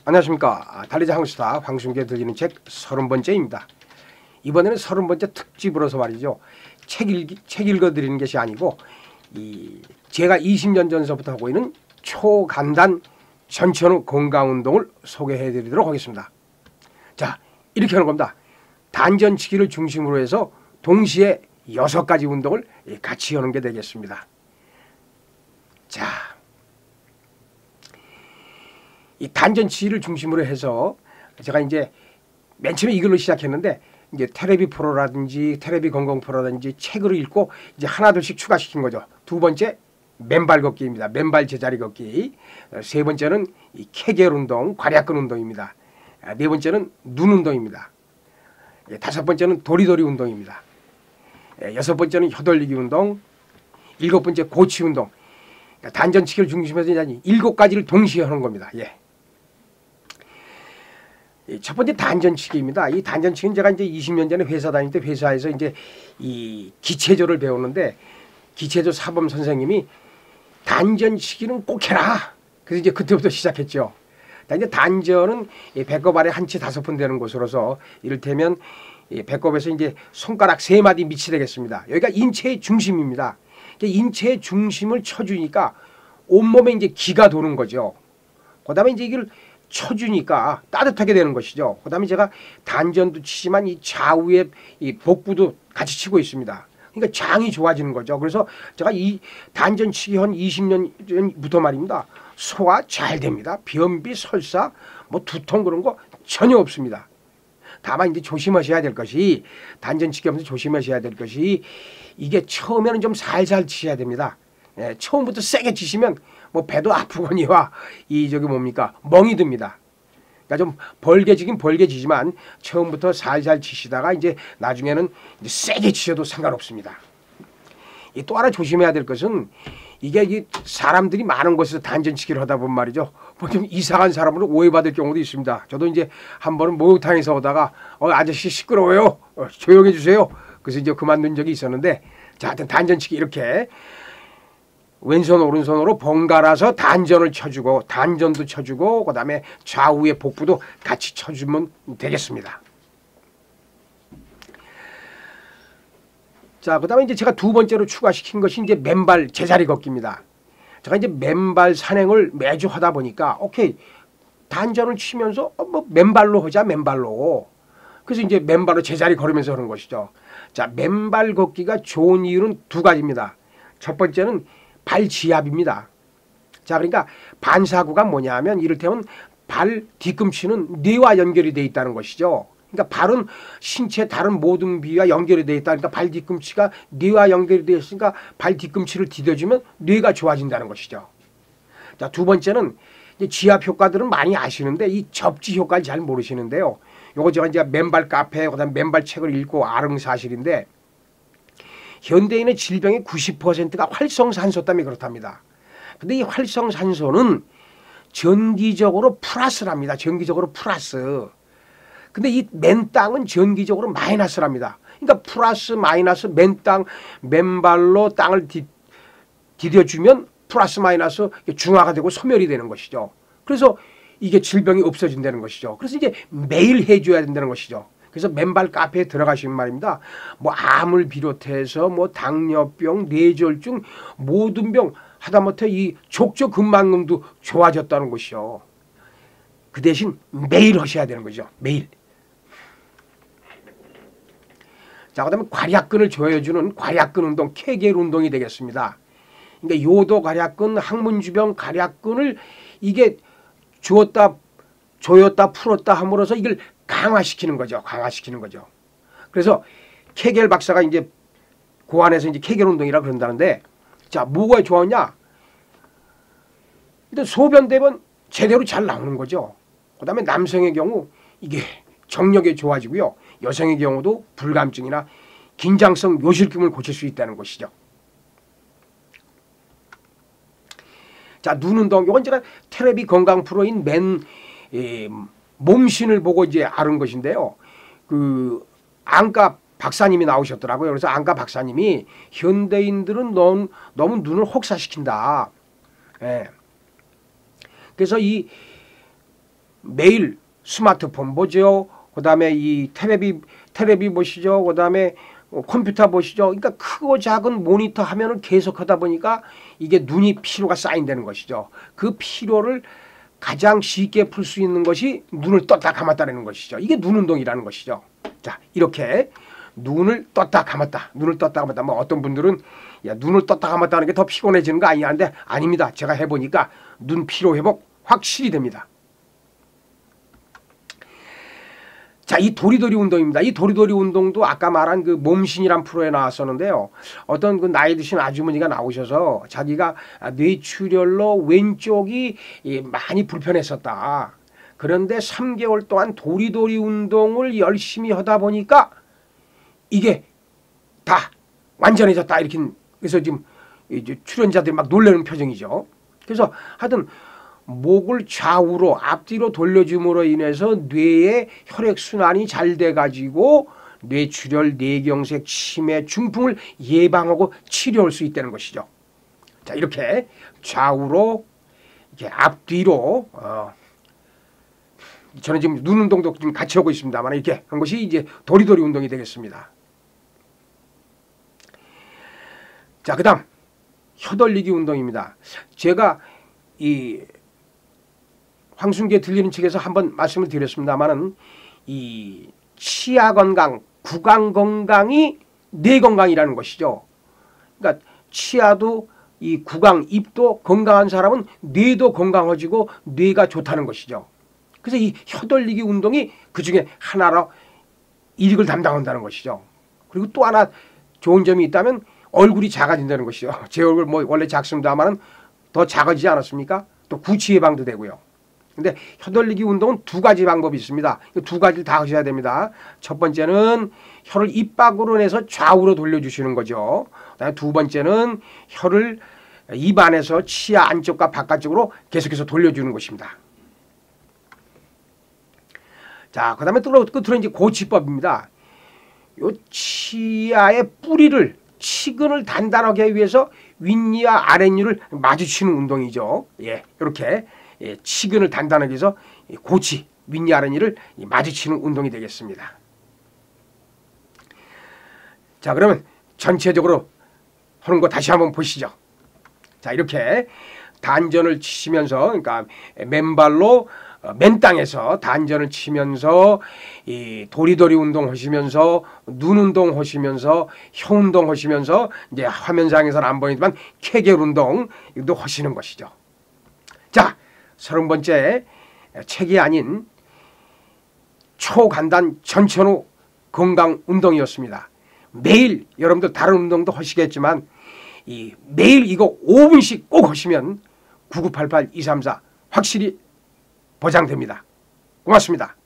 안녕하십니까. 달리자 한국스타 황순기에 들리는 책 30번째입니다. 이번에는 30번째 특집으로서 말이죠. 책 읽어드리는 것이 아니고 제가 20년 전서부터 하고 있는 초간단 전천후 건강운동을 소개해드리도록 하겠습니다. 자, 이렇게 하는 겁니다. 단전치기를 중심으로 해서 동시에 6가지 운동을 같이 하는 게 되겠습니다. 자, 이 단전치기를 중심으로 해서 제가 이제 맨 처음에 이걸로 시작했는데 이제 테레비 프로라든지 테레비 건강 프로라든지 책을 읽고 이제 하나둘씩 추가시킨 거죠. 두 번째 맨발 걷기입니다. 맨발 제자리 걷기. 세 번째는 이 케겔 운동, 괄약근 운동입니다. 네 번째는 눈 운동입니다. 다섯 번째는 도리도리 운동입니다. 여섯 번째는 혀돌리기 운동. 일곱 번째 고치 운동. 단전치기를 중심으로 해서 7가지를 동시에 하는 겁니다. 예. 첫 번째 단전치기입니다. 이 단전치기는 제가 이제 20년 전에 회사 다닐 때 회사에서 이제 이 기체조를 배우는데 기체조 사범 선생님이 단전치기는 꼭 해라. 그래서 이제 그때부터 시작했죠. 이제 단전은 배꼽 아래 한치 5푼 되는 곳으로서 이를테면 배꼽에서 이제 손가락 3마디 밑이 되겠습니다. 여기가 인체의 중심입니다. 인체의 중심을 쳐주니까 온몸에 이제 기가 도는 거죠. 그 다음에 이제 이걸 쳐주니까 따뜻하게 되는 것이죠. 그 다음에 제가 단전도 치지만 이 좌우의 이 복부도 같이 치고 있습니다. 그러니까 장이 좋아지는 거죠. 그래서 제가 이 단전치기 한 20년 전부터 말입니다. 소화 잘 됩니다. 변비, 설사, 뭐 두통 그런 거 전혀 없습니다. 다만 이제 조심하셔야 될 것이 단전치기 하면서 조심하셔야 될 것이 이게 처음에는 좀 살살 치셔야 됩니다. 예, 처음부터 세게 치시면 뭐 배도 아프거니와 이 저기 뭡니까 멍이 듭니다. 그러니까 좀 벌게지긴 벌게지지만 처음부터 살살 치시다가 이제 나중에는 이제 세게 치셔도 상관없습니다. 또 하나 조심해야 될 것은 이게 사람들이 많은 곳에서 단전치기를 하다 보면 말이죠. 뭐 좀 이상한 사람으로 오해받을 경우도 있습니다. 저도 이제 한 번은 목욕탕에서 오다가 아저씨 시끄러워요. 조용해 주세요. 그래서 이제 그만둔 적이 있었는데 자, 하여튼 단전치기 이렇게 왼손 오른손으로 번갈아서 단전을 쳐주고 단전도 쳐주고 그다음에 좌우의 복부도 같이 쳐주면 되겠습니다. 자, 그다음에 이제 제가 두 번째로 추가시킨 것이 이제 맨발 제자리 걷기입니다. 제가 이제 맨발 산행을 매주 하다 보니까 오케이 단전을 치면서 뭐 맨발로 하자 맨발로. 그래서 이제 맨발로 제자리 걸으면서 하는 것이죠. 자, 맨발 걷기가 좋은 이유는 2가지입니다. 첫 번째는 발 지압입니다. 자, 그러니까 반사구가 뭐냐 하면 이를테면 발 뒤꿈치는 뇌와 연결이 되어 있다는 것이죠. 그러니까 발은 신체 다른 모든 부위와 연결이 되어 있다. 그러니까 발 뒤꿈치가 뇌와 연결이 되어 있으니까 발 뒤꿈치를 디뎌주면 뇌가 좋아진다는 것이죠. 자, 두 번째는 이제 지압 효과들은 많이 아시는데 이 접지 효과를 잘 모르시는데요. 요거 제가 이제 맨발 카페 그다음에 맨발 책을 읽고 아는 사실인데 현대인의 질병의 90%가 활성산소 때문에 그렇답니다. 근데 이 활성산소는 전기적으로 플러스랍니다. 전기적으로 플러스. 근데 이 맨땅은 전기적으로 마이너스랍니다. 그러니까 플러스 마이너스 맨땅 맨발로 땅을 디뎌주면 플러스 마이너스 중화가 되고 소멸이 되는 것이죠. 그래서 이게 질병이 없어진다는 것이죠. 그래서 이제 매일 해줘야 된다는 것이죠. 그래서 맨발 카페에 들어가시면 말입니다. 뭐 암을 비롯해서 뭐 당뇨병, 뇌졸중 모든 병 하다못해 이 족저근막염도 좋아졌다는 것이요. 그 대신 매일 하셔야 되는 거죠. 매일. 자, 그다음에 괄약근을 조여주는 괄약근 운동, 케겔 운동이 되겠습니다. 그러니까 요도 괄약근, 항문주변 괄약근을 이게 주었다, 조였다, 풀었다 함으로써 이걸 강화시키는 거죠. 강화시키는 거죠. 그래서 케겔 박사가 이제 고안해서 이제 케겔 운동이라 그런다는데 자, 뭐가 좋았냐? 일단 소변대변 제대로 잘 나오는 거죠. 그 다음에 남성의 경우 이게 정력이 좋아지고요. 여성의 경우도 불감증이나 긴장성 요실금을 고칠 수 있다는 것이죠. 자, 눈 운동. 이건 제가 테레비 건강 프로인 몸신을 보고 이제 아는 것인데요. 그 안과 박사님이 나오셨더라고요. 그래서 안과 박사님이 현대인들은 너무 눈을 혹 사시킨다. 예. 그래서 이 매일 스마트폰 보죠. 그 다음에 이 테레비 보시죠. 그 다음에 컴퓨터 보시죠. 그러니까 크고 작은 모니터 화면을 계속 하다 보니까 이게 눈이 피로가 쌓인다는 것이죠. 그 피로를 가장 쉽게 풀 수 있는 것이 눈을 떴다 감았다는 것이죠. 이게 눈 운동이라는 것이죠. 자, 이렇게 눈을 떴다 감았다. 눈을 떴다 감았다. 뭐 어떤 분들은 야, 눈을 떴다 감았다 하는 게 더 피곤해지는 거 아니야? 근데 아닙니다. 제가 해보니까 눈 피로 회복 확실히 됩니다. 자, 이 도리도리 운동입니다. 이 도리도리 운동도 아까 말한 그 몸신이란 프로에 나왔었는데요. 어떤 그 나이 드신 아주머니가 나오셔서 자기가 뇌출혈로 왼쪽이 많이 불편했었다. 그런데 3개월 동안 도리도리 운동을 열심히 하다 보니까 이게 다 완전해졌다. 이렇게 그래서 지금 이제 출연자들이 막 놀라는 표정이죠. 그래서 하여튼 목을 좌우로 앞뒤로 돌려줌으로 인해서 뇌의 혈액순환이 잘 돼가지고 뇌출혈, 뇌경색, 치매, 중풍을 예방하고 치료할 수 있다는 것이죠. 자, 이렇게 좌우로 이렇게 앞뒤로 저는 지금 눈 운동도 좀 같이 하고 있습니다만 이렇게 한 것이 이제 도리도리 운동이 되겠습니다. 자, 그다음 혀돌리기 운동입니다. 제가 이 황순기에 들리는 책에서 한번 말씀을 드렸습니다만은 이 치아 건강, 구강 건강이 뇌 건강이라는 것이죠. 그러니까 치아도 이 구강, 입도 건강한 사람은 뇌도 건강해지고 뇌가 좋다는 것이죠. 그래서 이 혀돌리기 운동이 그 중에 하나로 일익을 담당한다는 것이죠. 그리고 또 하나 좋은 점이 있다면 얼굴이 작아진다는 것이죠. 제 얼굴 뭐 원래 작습니다만은 더 작아지지 않았습니까? 또 구취 예방도 되고요. 근데 혀돌리기 운동은 두 가지 방법이 있습니다. 두 가지를 다 하셔야 됩니다. 첫 번째는 혀를 입 밖으로 내서 좌우로 돌려주시는 거죠. 그다음에 두 번째는 혀를 입 안에서 치아 안쪽과 바깥쪽으로 계속해서 돌려주는 것입니다. 자, 그다음에 또 끝으로 이제 고치법입니다. 요 치아의 뿌리를 치근을 단단하게 하기 위해서 윗니와 아랫니를 마주치는 운동이죠. 예, 이렇게 치근을 단단하게 해서 고치, 윗니 아랫니를 마주치는 운동이 되겠습니다. 자, 그러면 전체적으로 하는 거 다시 한번 보시죠. 자, 이렇게 단전을 치시면서, 그러니까 맨발로 맨 땅에서 단전을 치면서 이 도리도리 운동 하시면서 눈 운동 하시면서 혀 운동 하시면서 이제 화면상에서는 안 보이지만 케겔 운동도 하시는 것이죠. 자, 30번째 책이 아닌 초간단 전천후 건강 운동이었습니다. 매일 여러분들 다른 운동도 하시겠지만 이 매일 이거 5분씩 꼭 하시면 9988-234 확실히 보장됩니다. 고맙습니다.